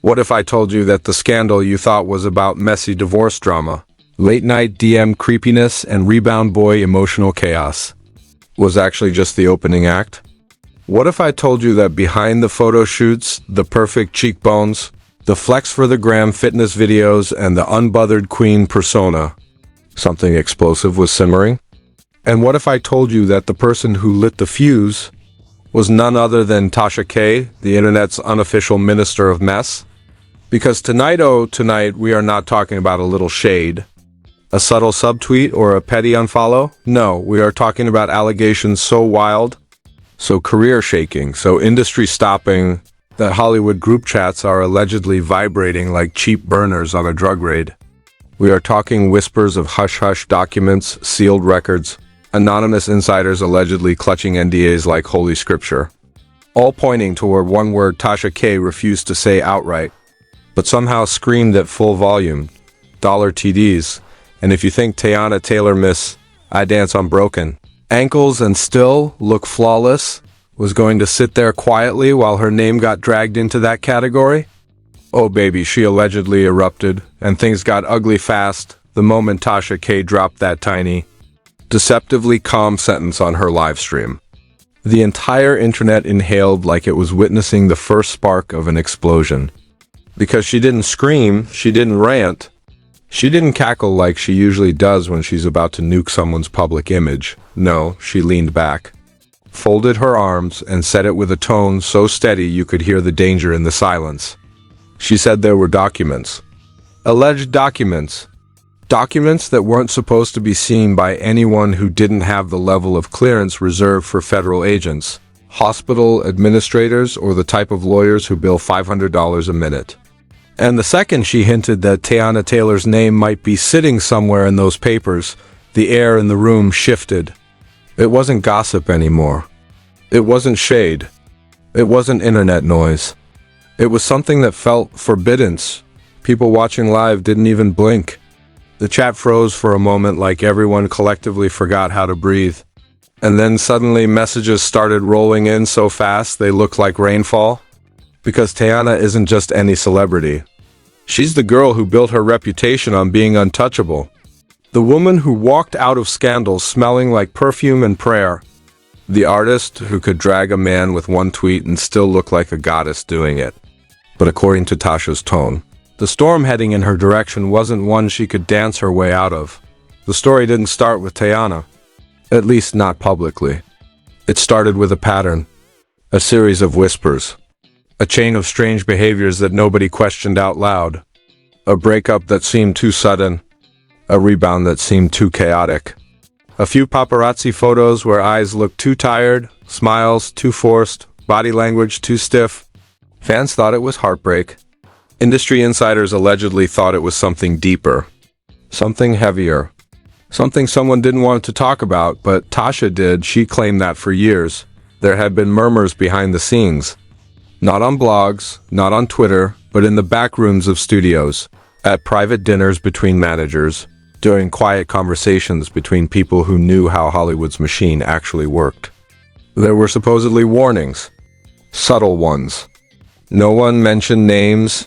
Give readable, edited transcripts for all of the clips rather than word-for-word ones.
What if I told you that the scandal you thought was about messy divorce drama, late-night DM creepiness, and rebound boy emotional chaos was actually just the opening act? What if I told you that behind the photo shoots, the perfect cheekbones, the flex for the gram fitness videos, and the unbothered queen persona, something explosive was simmering? And what if I told you that the person who lit the fuse was none other than Tasha K, the internet's unofficial minister of mess? Because tonight, we are not talking about a little shade, a subtle subtweet, or a petty unfollow. No, we are talking about allegations so wild, so career-shaking, so industry-stopping, that Hollywood group chats are allegedly vibrating like cheap burners on a drug raid. We are talking whispers of hush-hush documents, sealed records, anonymous insiders allegedly clutching NDAs like holy scripture, all pointing toward one word Tasha K refused to say outright, but somehow screamed at full volume, dollar TDs. And if you think Teyana Taylor Miss I Dance Unbroken, ankles and still look flawless, was going to sit there quietly while her name got dragged into that category? Oh baby, she allegedly erupted, and things got ugly fast the moment Tasha K dropped that tiny, deceptively calm sentence on her live stream. The entire internet inhaled like it was witnessing the first spark of an explosion. Because she didn't scream, she didn't rant, she didn't cackle like she usually does when she's about to nuke someone's public image. No, she leaned back, folded her arms, and said it with a tone so steady you could hear the danger in the silence. She said there were documents. Alleged documents. Documents that weren't supposed to be seen by anyone who didn't have the level of clearance reserved for federal agents, hospital administrators, or the type of lawyers who bill $500 a minute. And the second she hinted that Teyana Taylor's name might be sitting somewhere in those papers, the air in the room shifted. It wasn't gossip anymore. It wasn't shade. It wasn't internet noise. It was something that felt forbidden. People watching live didn't even blink. The chat froze for a moment like everyone collectively forgot how to breathe. And then suddenly messages started rolling in so fast they looked like rainfall. Because Teyana isn't just any celebrity. She's the girl who built her reputation on being untouchable. The woman who walked out of scandals smelling like perfume and prayer. The artist who could drag a man with one tweet and still look like a goddess doing it. But according to Tasha's tone, the storm heading in her direction wasn't one she could dance her way out of. The story didn't start with Teyana. At least not publicly. It started with a pattern. A series of whispers. A chain of strange behaviors that nobody questioned out loud. A breakup that seemed too sudden. A rebound that seemed too chaotic. A few paparazzi photos where eyes looked too tired, smiles too forced, body language too stiff. Fans thought it was heartbreak. Industry insiders allegedly thought it was something deeper. Something heavier. Something someone didn't want to talk about, but Tasha did. She claimed that for years. There had been murmurs behind the scenes. Not on blogs, not on Twitter, but in the back rooms of studios, at private dinners between managers, during quiet conversations between people who knew how Hollywood's machine actually worked. There were supposedly warnings, subtle ones. No one mentioned names,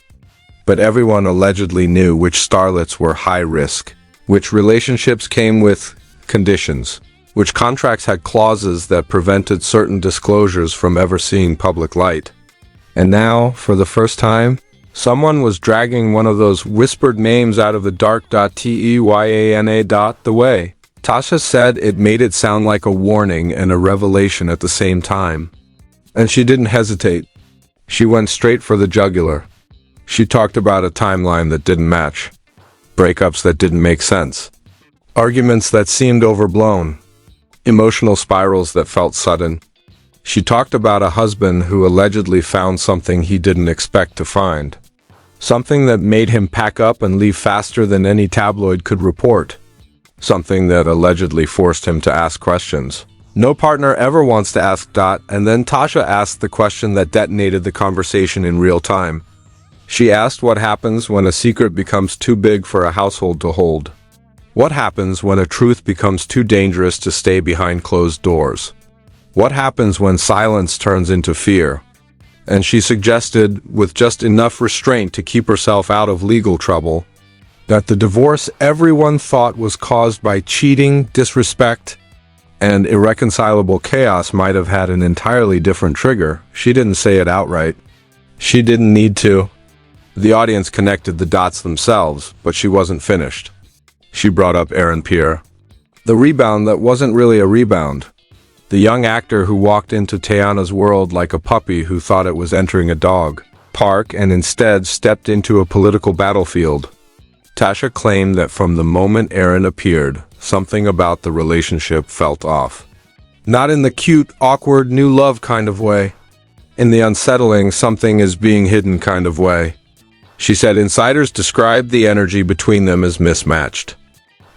but everyone allegedly knew which starlets were high risk, which relationships came with conditions, which contracts had clauses that prevented certain disclosures from ever seeing public light. And now, for the first time, someone was dragging one of those whispered names out of the dark. Teyana. The way Tasha said it made it sound like a warning and a revelation at the same time. And she didn't hesitate. She went straight for the jugular. She talked about a timeline that didn't match, breakups that didn't make sense, arguments that seemed overblown, emotional spirals that felt sudden. She talked about a husband who allegedly found something he didn't expect to find. Something that made him pack up and leave faster than any tabloid could report. Something that allegedly forced him to ask questions. No partner ever wants to ask. And then Tasha asked the question that detonated the conversation in real time. She asked what happens when a secret becomes too big for a household to hold. What happens when a truth becomes too dangerous to stay behind closed doors? What happens when silence turns into fear? and she suggested, with just enough restraint to keep herself out of legal trouble, that the divorce everyone thought was caused by cheating, disrespect, and irreconcilable chaos might have had an entirely different trigger. She didn't say it outright. She didn't need to. The audience connected the dots themselves, but she wasn't finished. She brought up Aaron Pierre. The rebound that wasn't really a rebound. The young actor who walked into Teyana's world like a puppy who thought it was entering a dog park and instead stepped into a political battlefield. Tasha claimed that from the moment Aaron appeared, something about the relationship felt off. Not in the cute, awkward, new love kind of way. In the unsettling, something is being hidden kind of way. She said insiders described the energy between them as mismatched.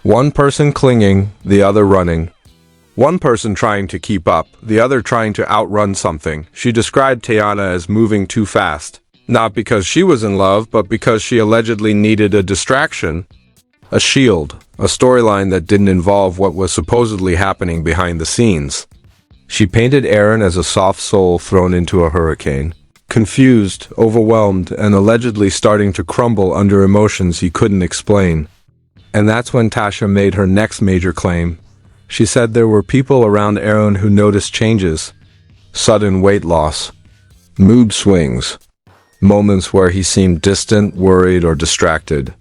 One person clinging, the other running. One person trying to keep up, the other trying to outrun something. She described Teyana as moving too fast. Not because she was in love, but because she allegedly needed a distraction, a shield, a storyline that didn't involve what was supposedly happening behind the scenes. She painted Aaron as a soft soul thrown into a hurricane, confused, overwhelmed, and allegedly starting to crumble under emotions he couldn't explain. And that's when Tasha made her next major claim. She said there were people around Aaron who noticed changes, sudden weight loss, mood swings, moments where he seemed distant, worried, or distracted.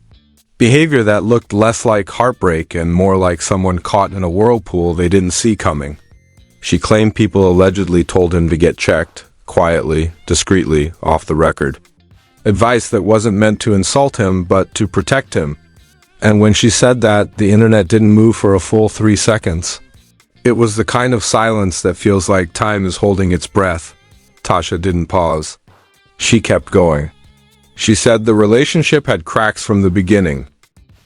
Behavior that looked less like heartbreak and more like someone caught in a whirlpool they didn't see coming. She claimed people allegedly told him to get checked, quietly, discreetly, off the record. Advice that wasn't meant to insult him, but to protect him. And when she said that, the internet didn't move for a full 3 seconds. It was the kind of silence that feels like time is holding its breath. Tasha didn't pause. She kept going. She said the relationship had cracks from the beginning.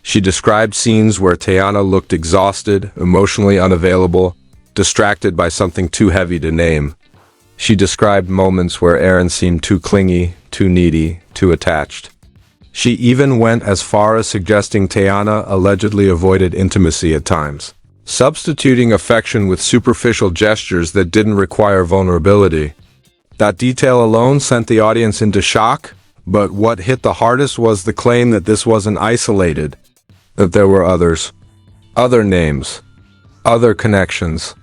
She described scenes where Teyana looked exhausted, emotionally unavailable, distracted by something too heavy to name. She described moments where Aaron seemed too clingy, too needy, too attached. She even went as far as suggesting Teyana allegedly avoided intimacy at times, substituting affection with superficial gestures that didn't require vulnerability. That detail alone sent the audience into shock, but what hit the hardest was the claim that this wasn't isolated, that there were others, other names, other connections,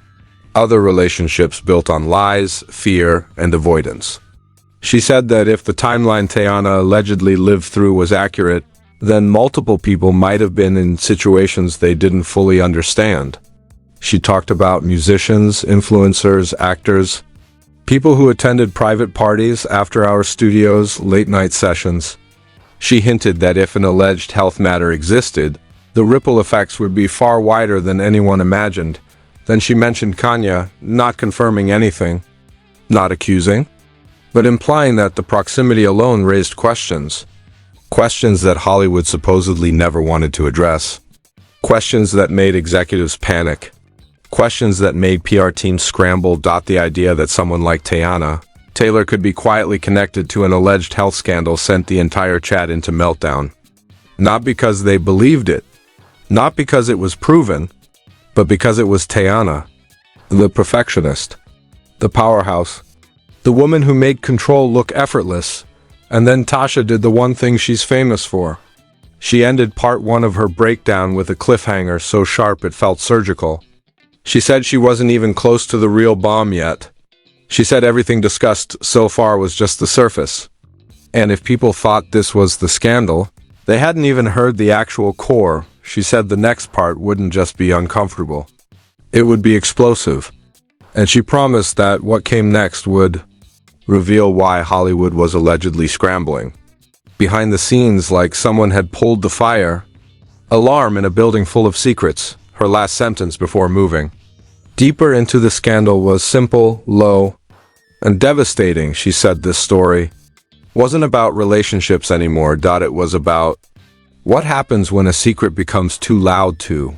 other relationships built on lies, fear, and avoidance. She said that if the timeline Teyana allegedly lived through was accurate, then multiple people might have been in situations they didn't fully understand. She talked about musicians, influencers, actors, people who attended private parties, after-hour studios, late-night sessions. She hinted that if an alleged health matter existed, the ripple effects would be far wider than anyone imagined. Then she mentioned Kanye, not confirming anything, not accusing, but implying that the proximity alone raised questions. Questions that Hollywood supposedly never wanted to address. Questions that made executives panic. Questions that made PR teams scramble. The idea that someone like Teyana Taylor could be quietly connected to an alleged health scandal sent the entire chat into meltdown. Not because they believed it, not because it was proven, but because it was Teyana, the perfectionist, the powerhouse, the woman who made control look effortless. And then Tasha did the one thing she's famous for. She ended part one of her breakdown with a cliffhanger so sharp it felt surgical. She said she wasn't even close to the real bomb yet. She said everything discussed so far was just the surface. And if people thought this was the scandal, they hadn't even heard the actual core. She said the next part wouldn't just be uncomfortable. It would be explosive. And she promised that what came next would reveal why Hollywood was allegedly scrambling. Behind the scenes, like someone had pulled the fire alarm in a building full of secrets, her last sentence before moving. Deeper into the scandal was simple, low, and devastating. She said this story wasn't about relationships anymore. It was about what happens when a secret becomes too loud to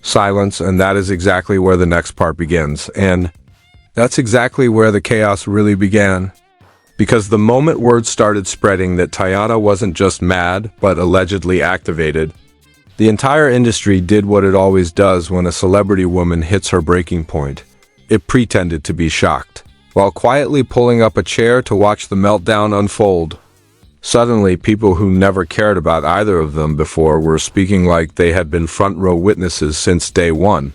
silence, and that is exactly where the next part begins. And that's exactly where the chaos really began. Because the moment word started spreading that Teyana wasn't just mad, but allegedly activated, the entire industry did what it always does when a celebrity woman hits her breaking point. It pretended to be shocked. while quietly pulling up a chair to watch the meltdown unfold. Suddenly, people who never cared about either of them before were speaking like they had been front-row witnesses since day one.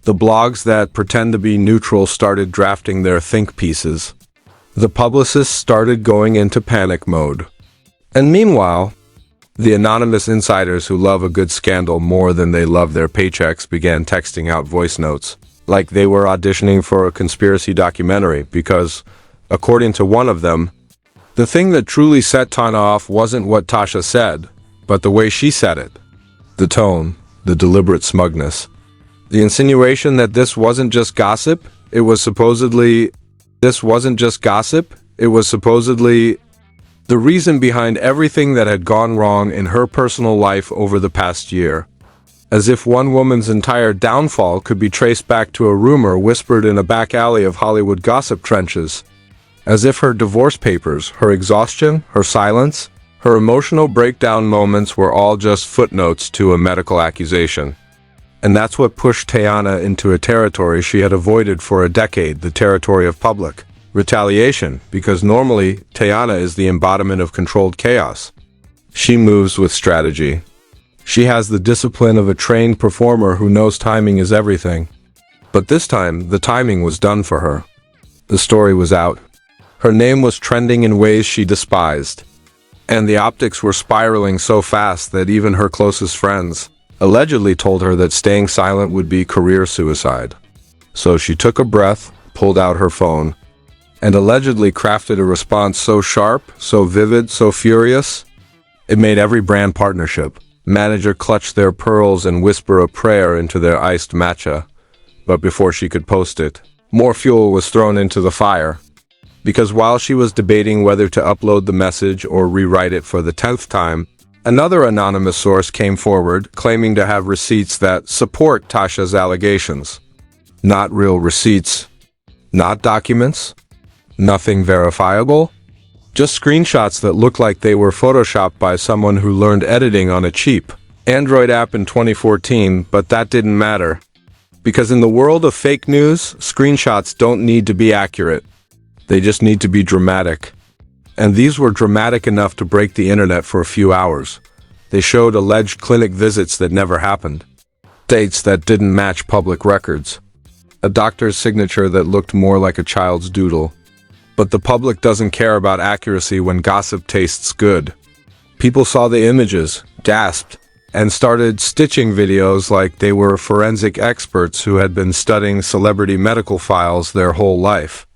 The blogs that pretend to be neutral started drafting their think pieces. The publicists started going into panic mode. And meanwhile, the anonymous insiders who love a good scandal more than they love their paychecks began texting out voice notes, like they were auditioning for a conspiracy documentary because, according to one of them, the thing that truly set Teyana off wasn't what Tasha said, but the way she said it. The tone, the deliberate smugness. The insinuation that this wasn't just gossip, it was supposedly the reason behind everything that had gone wrong in her personal life over the past year. As if one woman's entire downfall could be traced back to a rumor whispered in a back alley of Hollywood gossip trenches. As if her divorce papers, her exhaustion, her silence, her emotional breakdown moments were all just footnotes to a medical accusation. And that's what pushed Teyana into a territory she had avoided for a decade, the territory of public retaliation, because normally Teyana is the embodiment of controlled chaos. She moves with strategy. She has the discipline of a trained performer who knows timing is everything. But this time, the timing was done for her. The story was out. Her name was trending in ways she despised. And the optics were spiraling so fast that even her closest friends allegedly told her that staying silent would be career suicide. So she took a breath, pulled out her phone, and allegedly crafted a response so sharp, so vivid, so furious, it made every brand partnership manager clutch their pearls and whisper a prayer into their iced matcha. But before she could post it, more fuel was thrown into the fire. Because while she was debating whether to upload the message or rewrite it for the 10th time, another anonymous source came forward claiming to have receipts that support Tasha's allegations. Not real receipts, not documents, nothing verifiable, just screenshots that looked like they were photoshopped by someone who learned editing on a cheap Android app in 2014, but that didn't matter. Because in the world of fake news, screenshots don't need to be accurate. They just need to be dramatic. And these were dramatic enough to break the internet for a few hours. They showed alleged clinic visits that never happened, dates that didn't match public records, a doctor's signature that looked more like a child's doodle. But the public doesn't care about accuracy when gossip tastes good. People saw the images, gasped, and started stitching videos like they were forensic experts who had been studying celebrity medical files their whole life.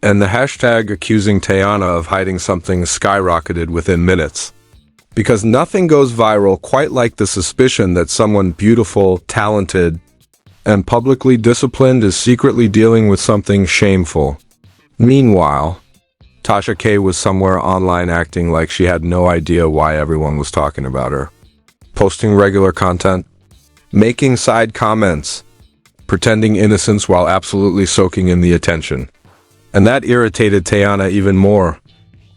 And the hashtag accusing Teyana of hiding something skyrocketed within minutes. Because nothing goes viral quite like the suspicion that someone beautiful, talented, and publicly disciplined is secretly dealing with something shameful. Meanwhile, Tasha K was somewhere online acting like she had no idea why everyone was talking about her. Posting regular content, making side comments, pretending innocence while absolutely soaking in the attention. And that irritated Teyana even more.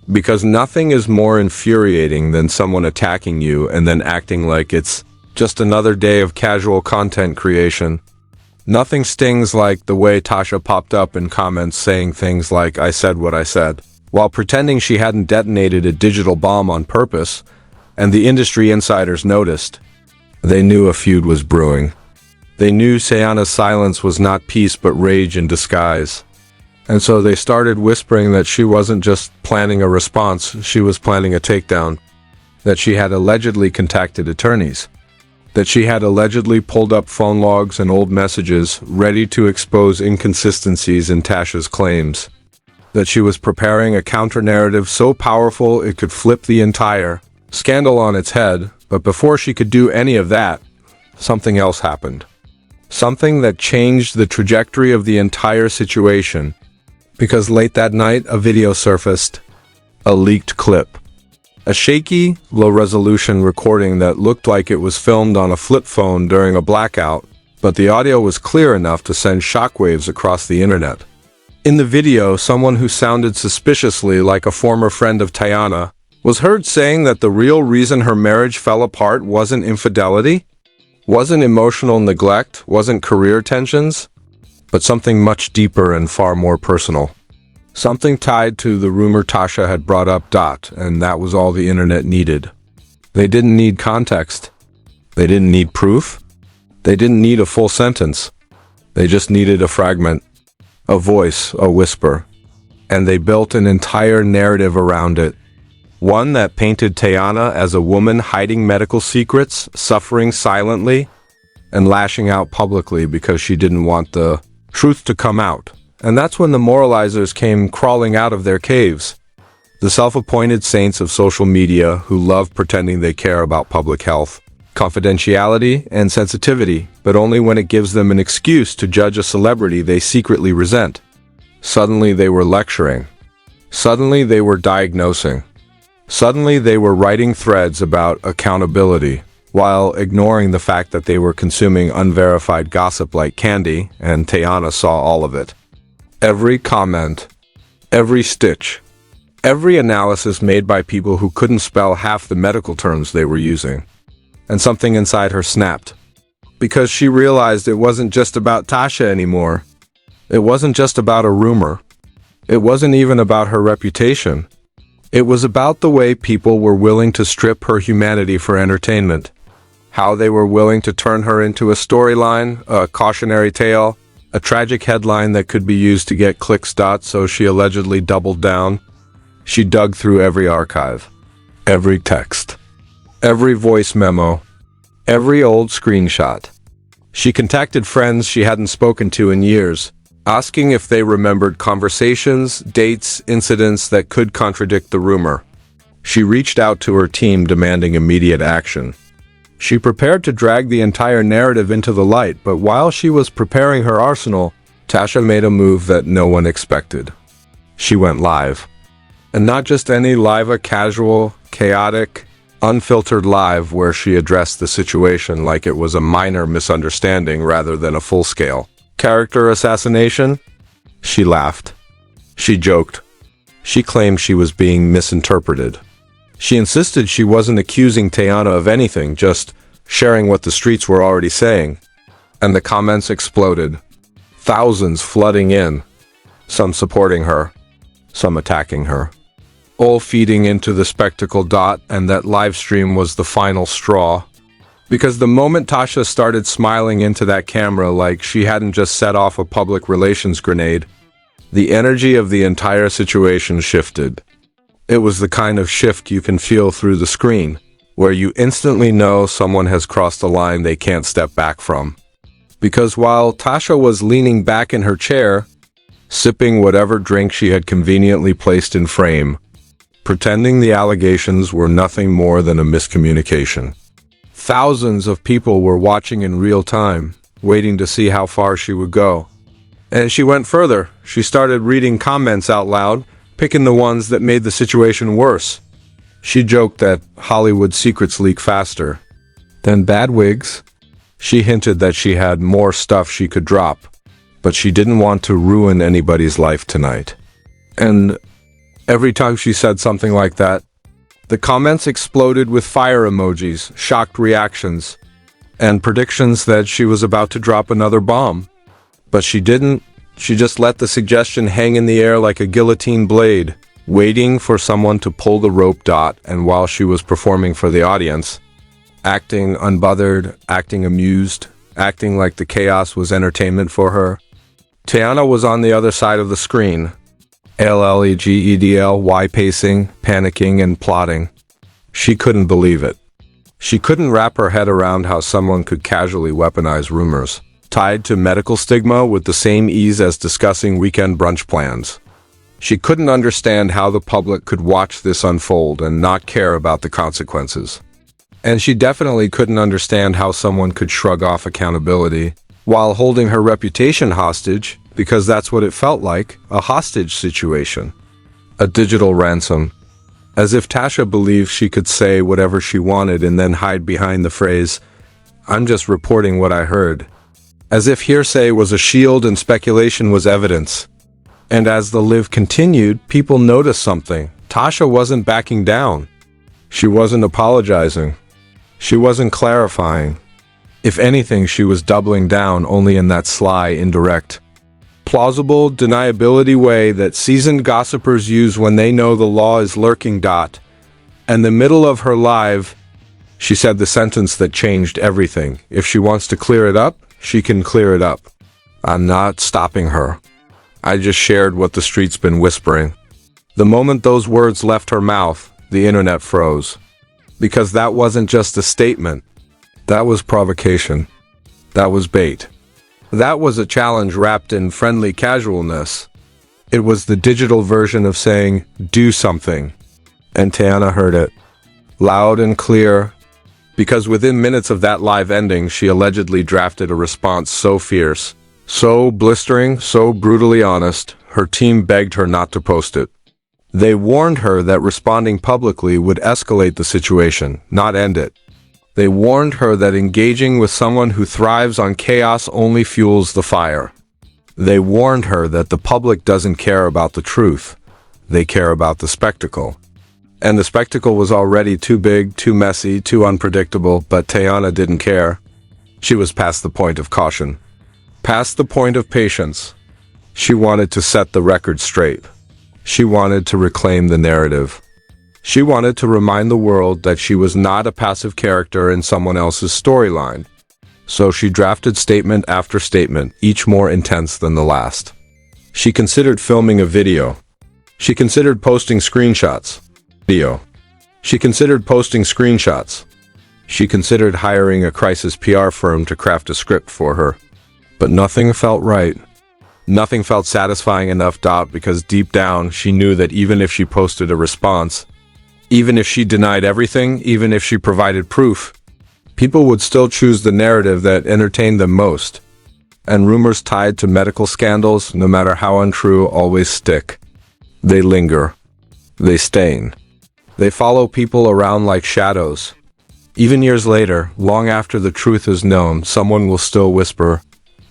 Because nothing is more infuriating than someone attacking you and then acting like it's just another day of casual content creation. Nothing stings like the way Tasha popped up in comments saying things like, "I said what I said," while pretending she hadn't detonated a digital bomb on purpose, and the industry insiders noticed. They knew a feud was brewing. They knew Teyana's silence was not peace but rage in disguise. And so they started whispering that she wasn't just planning a response, she was planning a takedown. That she had allegedly contacted attorneys. That she had allegedly pulled up phone logs and old messages ready to expose inconsistencies in Tasha's claims. That she was preparing a counter-narrative so powerful it could flip the entire scandal on its head, but before she could do any of that, something else happened. Something that changed the trajectory of the entire situation. Because late that night, a video surfaced. A leaked clip. A shaky, low-resolution recording that looked like it was filmed on a flip phone during a blackout, but the audio was clear enough to send shockwaves across the internet. In the video, someone who sounded suspiciously like a former friend of Teyana was heard saying that the real reason her marriage fell apart wasn't infidelity, wasn't emotional neglect, wasn't career tensions, but something much deeper and far more personal. Something tied to the rumor Tasha had brought up. And that was all the internet needed. They didn't need context. They didn't need proof. They didn't need a full sentence. They just needed a fragment, a voice, a whisper. And they built an entire narrative around it. One that painted Teyana as a woman hiding medical secrets, suffering silently, and lashing out publicly because she didn't want the truth to come out. And that's when the moralizers came crawling out of their caves. The self-appointed saints of social media who love pretending they care about public health, confidentiality, and sensitivity, but only when it gives them an excuse to judge a celebrity they secretly resent. Suddenly they were lecturing. Suddenly they were diagnosing. Suddenly they were writing threads about accountability, while ignoring the fact that they were consuming unverified gossip like candy, and Teyana saw all of it. Every comment, every stitch, every analysis made by people who couldn't spell half the medical terms they were using. And something inside her snapped. Because she realized it wasn't just about Tasha anymore. It wasn't just about a rumor. It wasn't even about her reputation. It was about the way people were willing to strip her humanity for entertainment. How they were willing to turn her into a storyline, a cautionary tale, a tragic headline that could be used to get clicks. So she allegedly doubled down. She dug through every archive, every text, every voice memo, every old screenshot. She contacted friends she hadn't spoken to in years, asking if they remembered conversations, dates, incidents that could contradict the rumor. She reached out to her team demanding immediate action. She prepared to drag the entire narrative into the light, but while she was preparing her arsenal, Tasha made a move that no one expected. She went live. And not just any live, a casual, chaotic, unfiltered live where she addressed the situation like it was a minor misunderstanding rather than a full-scale character assassination. She laughed. She joked. She claimed she was being misinterpreted. She insisted she wasn't accusing Teyana of anything, just sharing what the streets were already saying. And the comments exploded. Thousands flooding in. Some supporting her. Some attacking her. All feeding into the spectacle. And that live stream was the final straw. Because the moment Tasha started smiling into that camera like she hadn't just set off a public relations grenade, the energy of the entire situation shifted. It was the kind of shift you can feel through the screen, where you instantly know someone has crossed a line they can't step back from. Because while Tasha was leaning back in her chair, sipping whatever drink she had conveniently placed in frame, pretending the allegations were nothing more than a miscommunication, thousands of people were watching in real time, waiting to see how far she would go. And she went further. She started reading comments out loud, picking the ones that made the situation worse. She joked that Hollywood secrets leak faster than bad wigs. She hinted that she had more stuff she could drop, but she didn't want to ruin anybody's life tonight. And every time she said something like that, the comments exploded with fire emojis, shocked reactions, and predictions that she was about to drop another bomb. But she didn't. She just let the suggestion hang in the air like a guillotine blade, waiting for someone to pull the rope. And while she was performing for the audience, acting unbothered, acting amused, acting like the chaos was entertainment for her, Teyana was on the other side of the screen, allegedly pacing, panicking, and plotting. She couldn't believe it. She couldn't wrap her head around how someone could casually weaponize rumors tied to medical stigma with the same ease as discussing weekend brunch plans. She couldn't understand how the public could watch this unfold and not care about the consequences. And she definitely couldn't understand how someone could shrug off accountability while holding her reputation hostage, because that's what it felt like, a hostage situation. A digital ransom. As if Tasha believed she could say whatever she wanted and then hide behind the phrase, "I'm just reporting what I heard." As if hearsay was a shield and speculation was evidence. And as the live continued, people noticed something. Tasha wasn't backing down. She wasn't apologizing. She wasn't clarifying. If anything, she was doubling down, only in that sly, indirect, plausible deniability way that seasoned gossipers use when they know the law is lurking. In the middle of her live, she said the sentence that changed everything. If she wants to clear it up, she can clear it up. I'm not stopping her. I just shared what the street's been whispering. The moment those words left her mouth, the internet froze. Because that wasn't just a statement. That was provocation. That was bait. That was a challenge wrapped in friendly casualness. It was the digital version of saying, do something. And Teyana heard it. Loud and clear. Because within minutes of that live ending, she allegedly drafted a response so fierce, so blistering, so brutally honest, her team begged her not to post it. They warned her that responding publicly would escalate the situation, not end it. They warned her that engaging with someone who thrives on chaos only fuels the fire. They warned her that the public doesn't care about the truth. They care about the spectacle. And the spectacle was already too big, too messy, too unpredictable, but Teyana didn't care. She was past the point of caution. Past the point of patience. She wanted to set the record straight. She wanted to reclaim the narrative. She wanted to remind the world that she was not a passive character in someone else's storyline. So she drafted statement after statement, each more intense than the last. She considered filming a video. She considered posting screenshots. She considered posting screenshots. She considered hiring a crisis PR firm to craft a script for her. But nothing felt right. Nothing felt satisfying enough, because deep down she knew that even if she posted a response, even if she denied everything, even if she provided proof, people would still choose the narrative that entertained them most. And rumors tied to medical scandals, no matter how untrue, always stick. They linger. They stain. They follow people around like shadows. Even years later, long after the truth is known, someone will still whisper,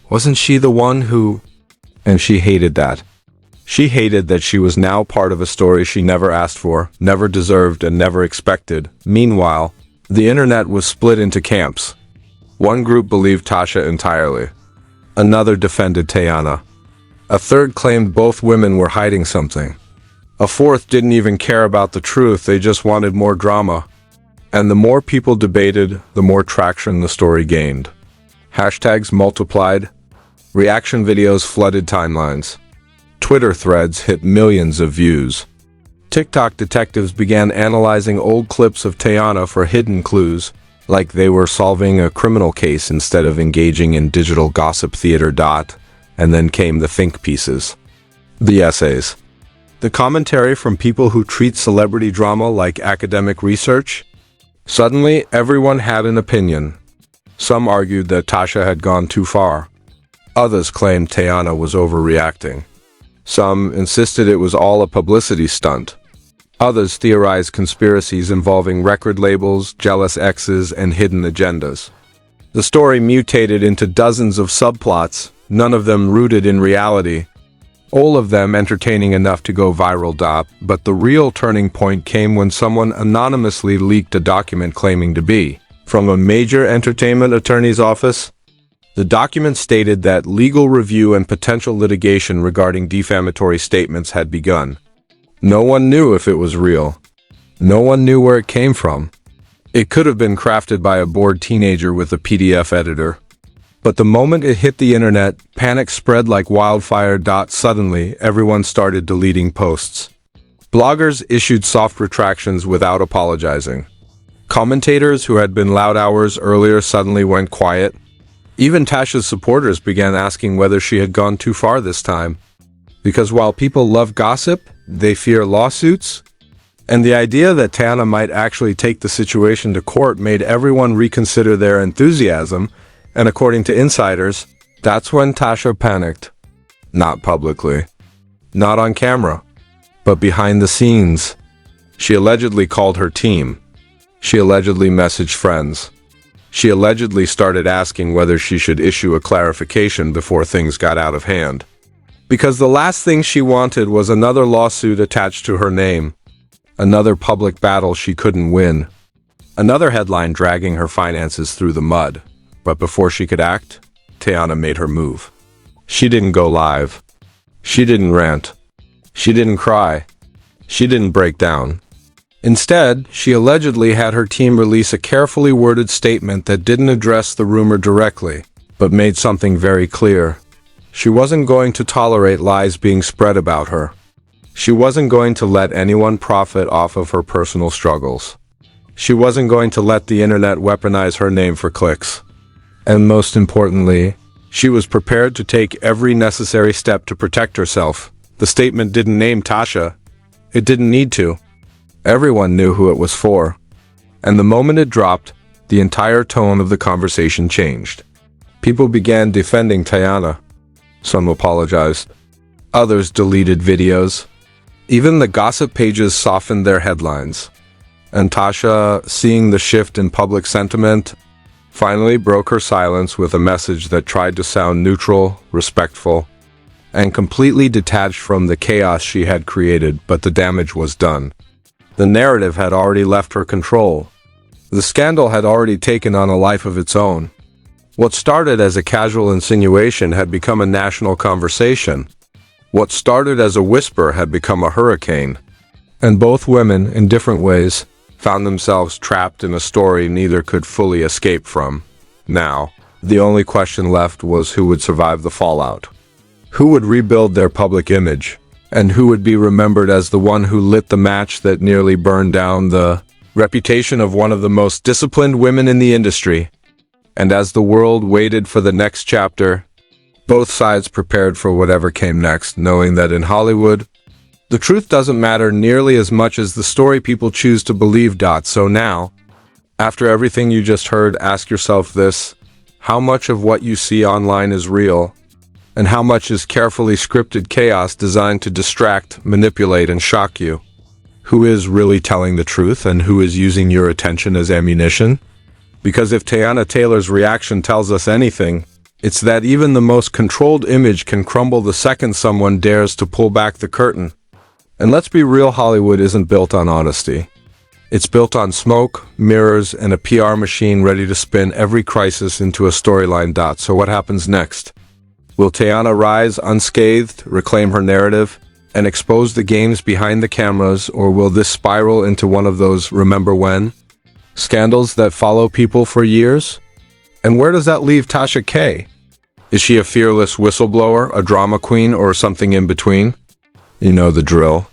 "Wasn't she the one who..." And she hated that. She hated that she was now part of a story she never asked for, never deserved, and never expected. Meanwhile, the internet was split into camps. One group believed Tasha entirely. Another defended Teyana. A third claimed both women were hiding something. A fourth didn't even care about the truth, they just wanted more drama. And the more people debated, the more traction the story gained. Hashtags multiplied. Reaction videos flooded timelines. Twitter threads hit millions of views. TikTok detectives began analyzing old clips of Teyana for hidden clues, like they were solving a criminal case instead of engaging in digital gossip theater. And then came the think pieces. The essays. The commentary from people who treat celebrity drama like academic research. Suddenly, everyone had an opinion. Some argued that Tasha had gone too far. Others claimed Teyana was overreacting. Some insisted it was all a publicity stunt. Others theorized conspiracies involving record labels, jealous exes, and hidden agendas. The story mutated into dozens of subplots, none of them rooted in reality. All of them entertaining enough to go viral. But the real turning point came when someone anonymously leaked a document claiming to be from a major entertainment attorney's office. The document stated that legal review and potential litigation regarding defamatory statements had begun. No one knew if it was real. No one knew where it came from. It could have been crafted by a bored teenager with a PDF editor. But the moment it hit the internet, panic spread like wildfire. Suddenly, everyone started deleting posts. Bloggers issued soft retractions without apologizing. Commentators who had been loud hours earlier suddenly went quiet. Even Tasha's supporters began asking whether she had gone too far this time. Because while people love gossip, they fear lawsuits. And the idea that Teyana might actually take the situation to court made everyone reconsider their enthusiasm. And according to insiders, that's when Tasha panicked. Not publicly. Not on camera. But behind the scenes. She allegedly called her team. She allegedly messaged friends. She allegedly started asking whether she should issue a clarification before things got out of hand. Because the last thing she wanted was another lawsuit attached to her name. Another public battle she couldn't win. Another headline dragging her finances through the mud. But before she could act, Teyana made her move. She didn't go live. She didn't rant. She didn't cry. She didn't break down. Instead, she allegedly had her team release a carefully worded statement that didn't address the rumor directly, but made something very clear. She wasn't going to tolerate lies being spread about her. She wasn't going to let anyone profit off of her personal struggles. She wasn't going to let the internet weaponize her name for clicks. And most importantly, she was prepared to take every necessary step to protect herself. The statement didn't name Tasha. It didn't need to. Everyone knew who it was for. And the moment it dropped, the entire tone of the conversation changed. People began defending Teyana. Some apologized. Others deleted videos. Even the gossip pages softened their headlines. And Tasha, seeing the shift in public sentiment, finally broke her silence with a message that tried to sound neutral, respectful, and completely detached from the chaos she had created, but the damage was done. The narrative had already left her control. The scandal had already taken on a life of its own. What started as a casual insinuation had become a national conversation. What started as a whisper had become a hurricane. And both women, in different ways, found themselves trapped in a story neither could fully escape from. Now, the only question left was who would survive the fallout. Who would rebuild their public image? And who would be remembered as the one who lit the match that nearly burned down the reputation of one of the most disciplined women in the industry? And as the world waited for the next chapter, both sides prepared for whatever came next, knowing that in Hollywood, the truth doesn't matter nearly as much as the story people choose to believe. So now, after everything you just heard, ask yourself this: how much of what you see online is real? And how much is carefully scripted chaos designed to distract, manipulate, and shock you? Who is really telling the truth and who is using your attention as ammunition? Because if Teyana Taylor's reaction tells us anything, it's that even the most controlled image can crumble the second someone dares to pull back the curtain. And let's be real, Hollywood isn't built on honesty. It's built on smoke, mirrors, and a PR machine ready to spin every crisis into a storyline. So what happens next? Will Teyana rise unscathed, reclaim her narrative, and expose the games behind the cameras, or will this spiral into one of those remember when scandals that follow people for years? And where does that leave Tasha K? Is she a fearless whistleblower, a drama queen, or something in between? You know the drill.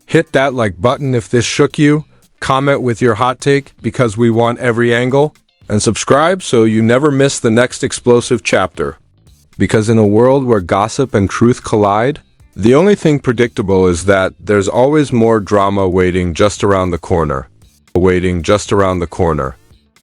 Hit that like button if this shook you, comment with your hot take because we want every angle, and subscribe so you never miss the next explosive chapter. Because in a world where gossip and truth collide, the only thing predictable is that there's always more drama waiting just around the corner.